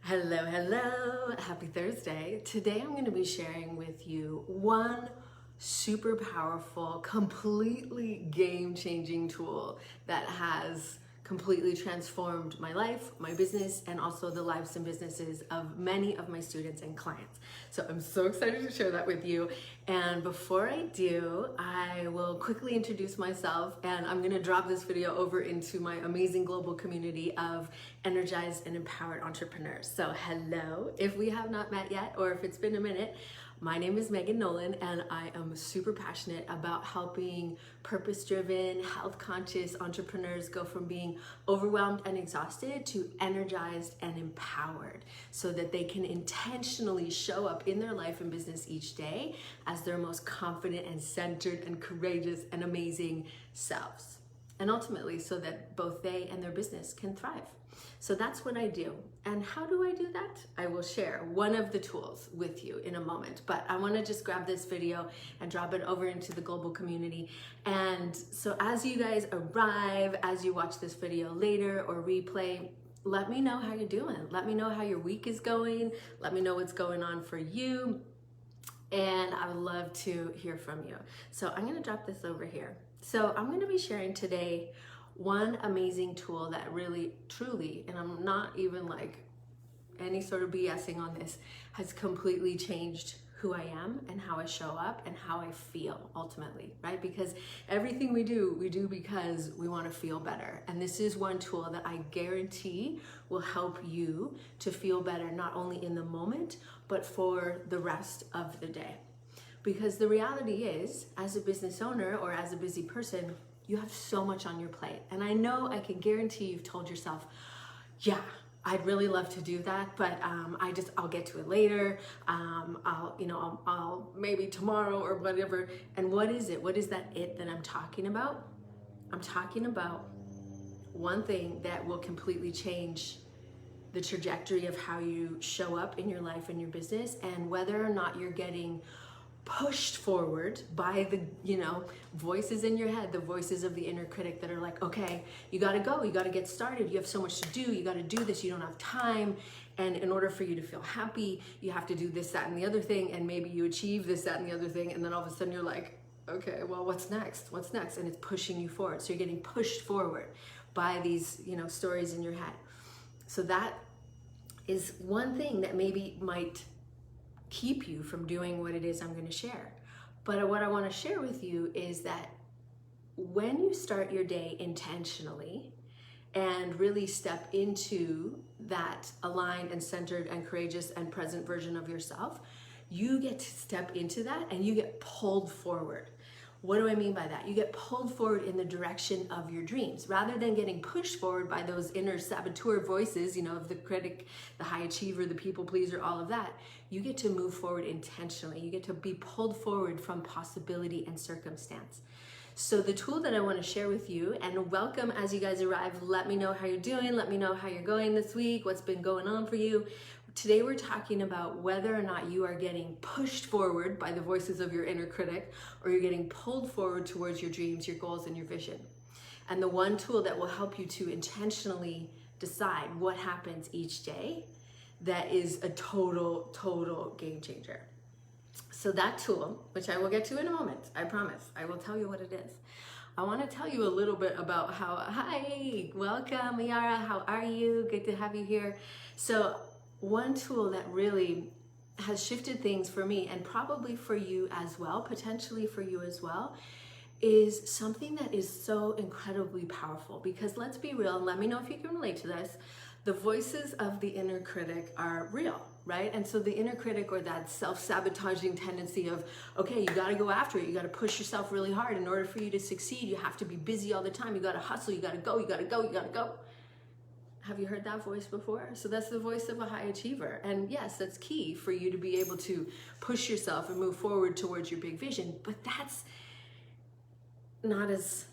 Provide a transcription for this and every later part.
Hello, hello. Happy Thursday. Today I'm going to be sharing with you one super powerful, completely game-changing tool that has completely transformed my life, my business, and also the lives and businesses of many of my students and clients. So I'm so excited to share that with you. And before I do, I will quickly introduce myself, and I'm gonna drop this video over into my amazing global community of energized and empowered entrepreneurs. So hello, if we have not met yet, or if it's been a minute, my name is Megan Nolan, and I am super passionate about helping purpose-driven, health-conscious entrepreneurs go from being overwhelmed and exhausted to energized and empowered so that they can intentionally show up in their life and business each day as their most confident and centered and courageous and amazing selves. And ultimately, so that both they and their business can thrive. So that's what I do. And how do I do that? I will share one of the tools with you in a moment, but I want to just grab this video and drop it over into the global community. And so as you guys arrive, as you watch this video later or replay, let me know how you're doing. Let me know how your week is going. Let me know what's going on for you. And I would love to hear from you. So I'm going to drop this over here. So I'm going to be sharing today one amazing tool that really, truly, and I'm not even like any sort of BSing on this, has completely changed who I am and how I show up and how I feel ultimately, right? Because everything we do because we want to feel better. And this is one tool that I guarantee will help you to feel better, not only in the moment, but for the rest of the day. Because the reality is, as a business owner or as a busy person, you have so much on your plate. And I know, I can guarantee you've told yourself, yeah, I'd really love to do that, but I'll get to it later. I'll maybe tomorrow or whatever. And what is it? What is that it that I'm talking about? I'm talking about one thing that will completely change the trajectory of how you show up in your life and your business, and whether or not you're getting pushed forward by the voices in your head, the voices of the inner critic that are like, okay, you got to go, you got to get started, you have so much to do, you got to do this, you don't have time, and in order for you to feel happy, you have to do this, that, and the other thing, and maybe you achieve this, that, and the other thing, and then all of a sudden you're like, okay, well, what's next, and it's pushing you forward. So you're getting pushed forward by these stories in your head. So that is one thing that maybe might keep you from doing what it is I'm going to share. But what I want to share with you is that when you start your day intentionally and really step into that aligned and centered and courageous and present version of yourself, you get to step into that and you get pulled forward. What do I mean by that? You get pulled forward in the direction of your dreams rather than getting pushed forward by those inner saboteur voices, of the critic, the high achiever, the people pleaser, all of that. You get to move forward intentionally. You get to be pulled forward from possibility and circumstance. So the tool that I want to share with you, and welcome as you guys arrive, let me know how you're doing. Let me know how you're going this week, what's been going on for you. Today we're talking about whether or not you are getting pushed forward by the voices of your inner critic, or you're getting pulled forward towards your dreams, your goals, and your vision. And the one tool that will help you to intentionally decide what happens each day that is a total game changer. So that tool, which I will get to in a moment, I promise, I will tell you what it is. I want to tell you a little bit about hi, welcome, Yara, how are you? Good to have you here. So one tool that really has shifted things for me, and probably for you as well, potentially for you as well, is something that is so incredibly powerful. Because let's be real, and let me know if you can relate to this, the voices of the inner critic are real, right? And so the inner critic, or that self-sabotaging tendency of, okay, you got to go after it, you got to push yourself really hard. In order for you to succeed, you have to be busy all the time, you got to hustle, you got to go, you got to go, you got to go. Have you heard that voice before? So that's the voice of a high achiever. And yes, that's key for you to be able to push yourself and move forward towards your big vision. But that's not as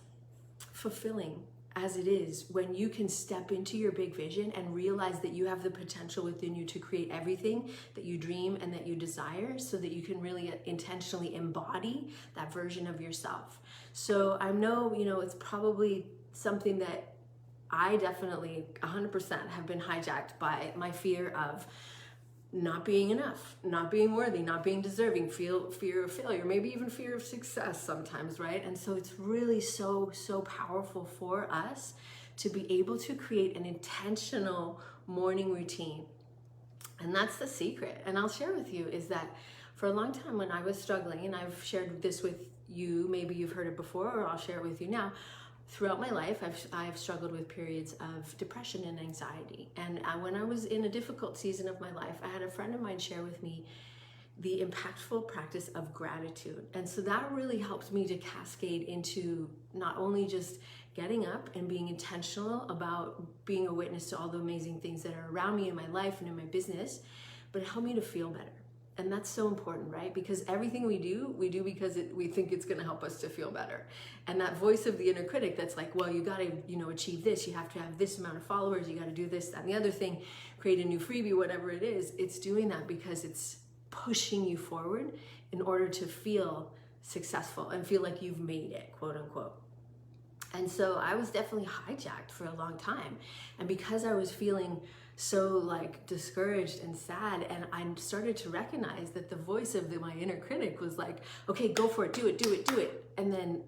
fulfilling as it is when you can step into your big vision and realize that you have the potential within you to create everything that you dream and that you desire, so that you can really intentionally embody that version of yourself. So I know, it's probably something that I definitely 100% have been hijacked by my fear of not being enough, not being worthy, not being deserving, fear of failure, maybe even fear of success sometimes, right? And so it's really so powerful for us to be able to create an intentional morning routine. And that's the secret. And I'll share with you is that for a long time when I was struggling, and I've shared this with you, maybe you've heard it before, or I'll share it with you now. Throughout my life, I've struggled with periods of depression and anxiety. And when I was in a difficult season of my life, I had a friend of mine share with me the impactful practice of gratitude. And so that really helped me to cascade into not only just getting up and being intentional about being a witness to all the amazing things that are around me in my life and in my business, but it helped me to feel better. And that's so important, right? Because everything we do because we think it's gonna help us to feel better. And that voice of the inner critic that's like, well, you gotta, achieve this, you have to have this amount of followers, you gotta do this, that, and the other thing, create a new freebie, whatever it is, it's doing that because it's pushing you forward in order to feel successful and feel like you've made it, quote unquote. And so I was definitely hijacked for a long time. And because I was feeling so discouraged and sad, and I started to recognize that the voice of my inner critic was like, okay, go for it, do it. And then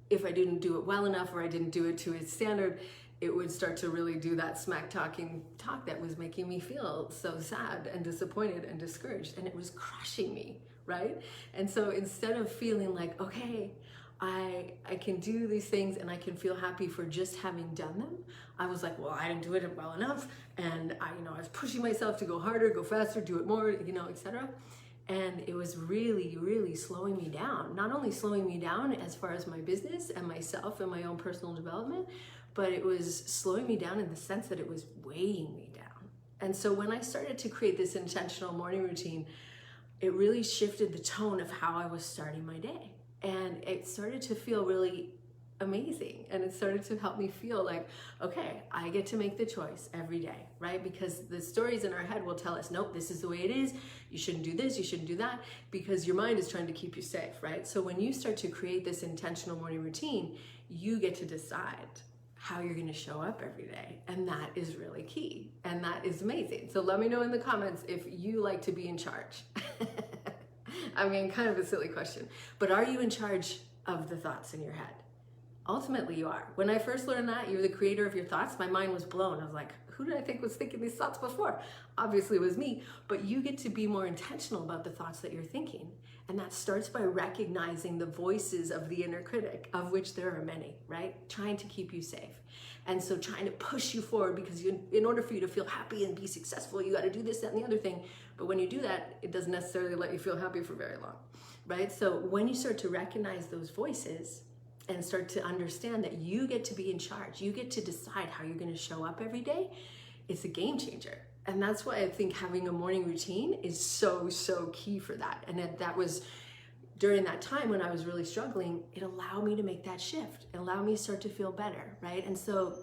if I didn't do it well enough, or I didn't do it to its standard, it would start to really do that smack talking talk that was making me feel so sad and disappointed and discouraged, and it was crushing me, right? And so instead of feeling like, okay, I can do these things and I can feel happy for just having done them, I was like, well, I didn't do it well enough, and I was pushing myself to go harder, go faster, do it more, etc. And it was really slowing me down. Not only slowing me down as far as my business and myself and my own personal development, but it was slowing me down in the sense that it was weighing me down. And so when I started to create this intentional morning routine, it really shifted the tone of how I was starting my day. And it started to feel really amazing. And it started to help me feel like, okay, I get to make the choice every day, right? Because the stories in our head will tell us, nope, this is the way it is. You shouldn't do this, you shouldn't do that, because your mind is trying to keep you safe, right? So when you start to create this intentional morning routine, you get to decide how you're gonna show up every day. And that is really key. And that is amazing. So let me know in the comments if you like to be in charge. I mean, kind of a silly question, but are you in charge of the thoughts in your head? Ultimately, you are. When I first learned that you're the creator of your thoughts, my mind was blown. I was like, who did I think was thinking these thoughts before? Obviously, it was me, but you get to be more intentional about the thoughts that you're thinking. And that starts by recognizing the voices of the inner critic, of which there are many, right? Trying to keep you safe. And so trying to push you forward, because in order for you to feel happy and be successful, you got to do this, that, and the other thing. But when you do that, it doesn't necessarily let you feel happy for very long, right? So when you start to recognize those voices and start to understand that you get to be in charge, you get to decide how you're going to show up every day, it's a game changer. And that's why I think having a morning routine is so key for that. And that was during that time when I was really struggling, it allowed me to make that shift. It allowed me to start to feel better, right? And so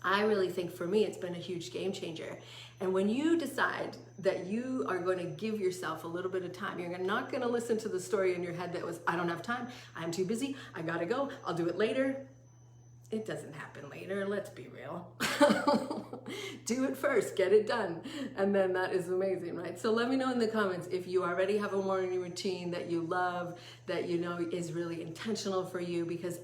I really think for me, it's been a huge game changer. And when you decide that you are going to give yourself a little bit of time, you're not going to listen to the story in your head that was, I don't have time, I'm too busy, I gotta go, I'll do it later. It doesn't happen later, let's be real. Do it first, get it done. And then that is amazing, right? So let me know in the comments if you already have a morning routine that you love, that you know is really intentional for you, because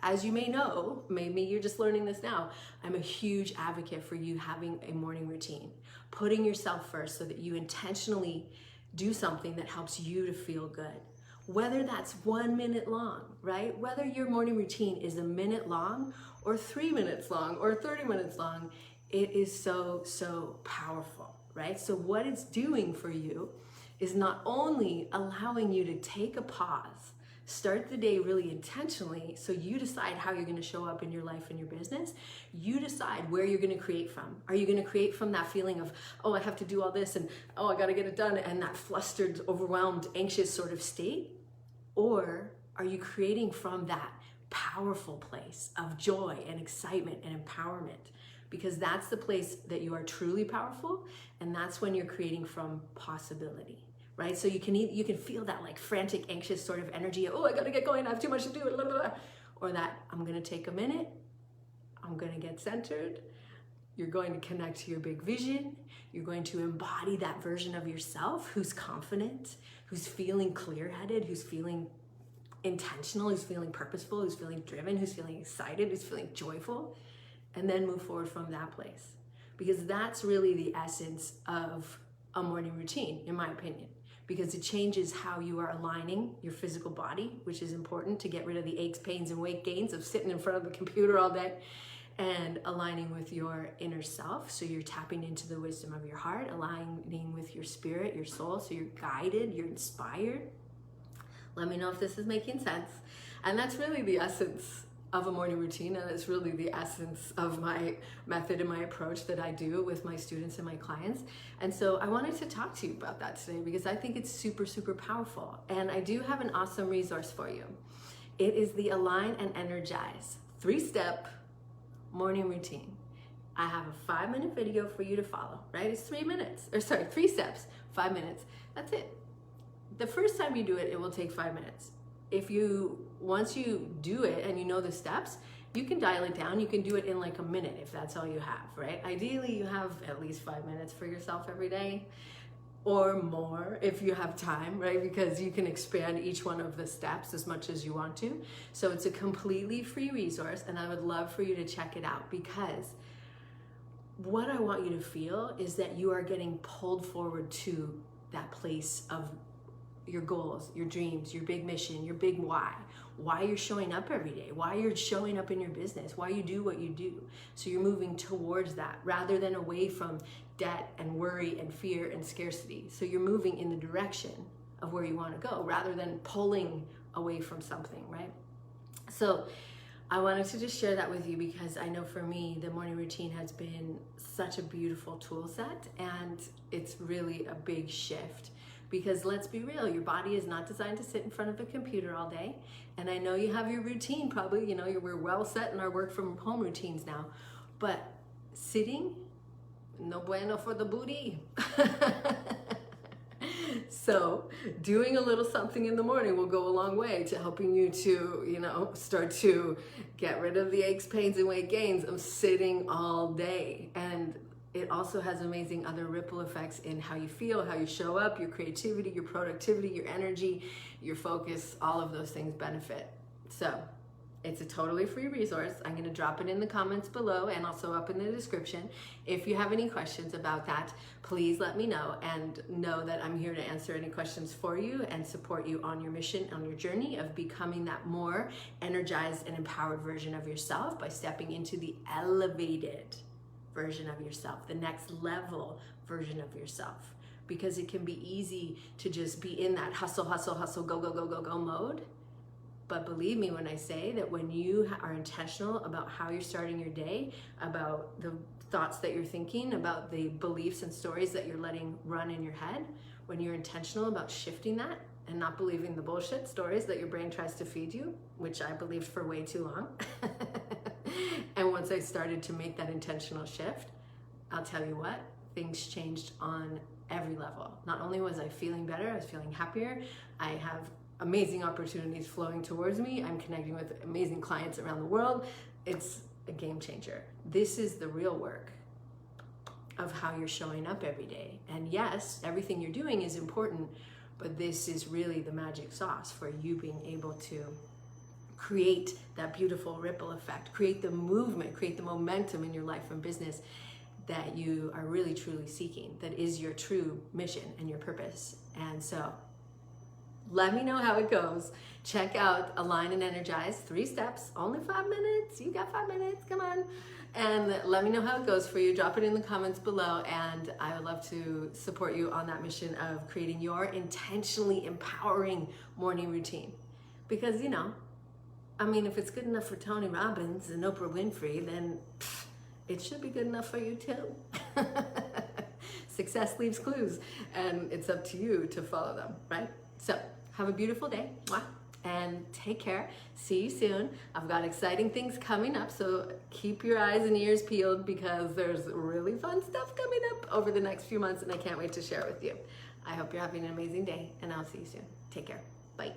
as you may know, maybe you're just learning this now, I'm a huge advocate for you having a morning routine, putting yourself first so that you intentionally do something that helps you to feel good. Whether that's 1 minute long, right? Whether your morning routine is a minute long or 3 minutes long or 30 minutes long, it is so powerful, right? So what it's doing for you is not only allowing you to take a pause, start the day really intentionally, so you decide how you're going to show up in your life and your business. You decide where you're going to create from. Are you going to create from that feeling of, oh, I have to do all this, and oh, I got to get it done, and that flustered, overwhelmed, anxious sort of state? Or are you creating from that powerful place of joy and excitement and empowerment? Because that's the place that you are truly powerful, and that's when you're creating from possibility. Right? So you can feel that frantic, anxious sort of energy of, oh, I gotta get going, I have too much to do, blah, blah, blah. Or that I'm gonna take a minute, I'm going to get centered. You're going to connect to your big vision. You're going to embody that version of yourself who's confident, who's feeling clear-headed, who's feeling intentional, who's feeling purposeful, who's feeling driven, who's feeling excited, who's feeling joyful, and then move forward from that place. Because that's really the essence of a morning routine, in my opinion, because it changes how you are aligning your physical body, which is important to get rid of the aches, pains, and weight gains of sitting in front of the computer all day, and aligning with your inner self. So you're tapping into the wisdom of your heart, aligning with your spirit, your soul. So you're guided, you're inspired. Let me know if this is making sense. And that's really the essence of a morning routine. And it's really the essence of my method and my approach that I do with my students and my clients. And so I wanted to talk to you about that today because I think it's super, super powerful. And I do have an awesome resource for you. It is the Align and Energize 3-step morning routine. I have a 5-minute video for you to follow, right? It's 3 steps, 5 minutes. That's it. The first time you do it, it will take 5 minutes. Once you do it and you know the steps, you can dial it down. You can do it in like a minute if that's all you have, right? Ideally, you have at least 5 minutes for yourself every day, or more if you have time, right? Because you can expand each one of the steps as much as you want to. So it's a completely free resource, and I would love for you to check it out, because what I want you to feel is that you are getting pulled forward to that place of your goals, your dreams, your big mission, your big why you're showing up every day, why you're showing up in your business, why you do what you do. So you're moving towards that rather than away from debt and worry and fear and scarcity. So you're moving in the direction of where you want to go rather than pulling away from something, right? So I wanted to just share that with you because I know for me, the morning routine has been such a beautiful tool set, and it's really a big shift. Because let's be real, your body is not designed to sit in front of a computer all day. And I know you have your routine probably, we're well set in our work from home routines now, but sitting, no bueno for the booty. So doing a little something in the morning will go a long way to helping you to, start to get rid of the aches, pains, and weight gains of sitting all day. And it also has amazing other ripple effects in how you feel, how you show up, your creativity, your productivity, your energy, your focus, all of those things benefit. So it's a totally free resource. I'm going to drop it in the comments below and also up in the description. If you have any questions about that, please let me know, and know that I'm here to answer any questions for you and support you on your mission, on your journey of becoming that more energized and empowered version of yourself by stepping into the elevated version of yourself, the next level version of yourself. Because it can be easy to just be in that hustle, go mode. But believe me when I say that when you are intentional about how you're starting your day, about the thoughts that you're thinking, about the beliefs and stories that you're letting run in your head, when you're intentional about shifting that and not believing the bullshit stories that your brain tries to feed you, which I believed for way too long. And once I started to make that intentional shift, I'll tell you what, things changed on every level. Not only was I feeling better, I was feeling happier. I have amazing opportunities flowing towards me. I'm connecting with amazing clients around the world. It's a game changer. This is the real work of how you're showing up every day. And yes, everything you're doing is important, but this is really the magic sauce for you being able to create that beautiful ripple effect, create the movement, create the momentum in your life and business that you are really truly seeking, that is your true mission and your purpose. And so let me know how it goes. Check out Align and Energize, 3 steps, only 5 minutes. You got 5 minutes, come on. And let me know how it goes for you. Drop it in the comments below, and I would love to support you on that mission of creating your intentionally empowering morning routine. Because, if it's good enough for Tony Robbins and Oprah Winfrey, then it should be good enough for you too. Success leaves clues, and it's up to you to follow them, right? So have a beautiful day, and take care. See you soon. I've got exciting things coming up, so keep your eyes and ears peeled because there's really fun stuff coming up over the next few months, and I can't wait to share it with you. I hope you're having an amazing day, and I'll see you soon. Take care. Bye.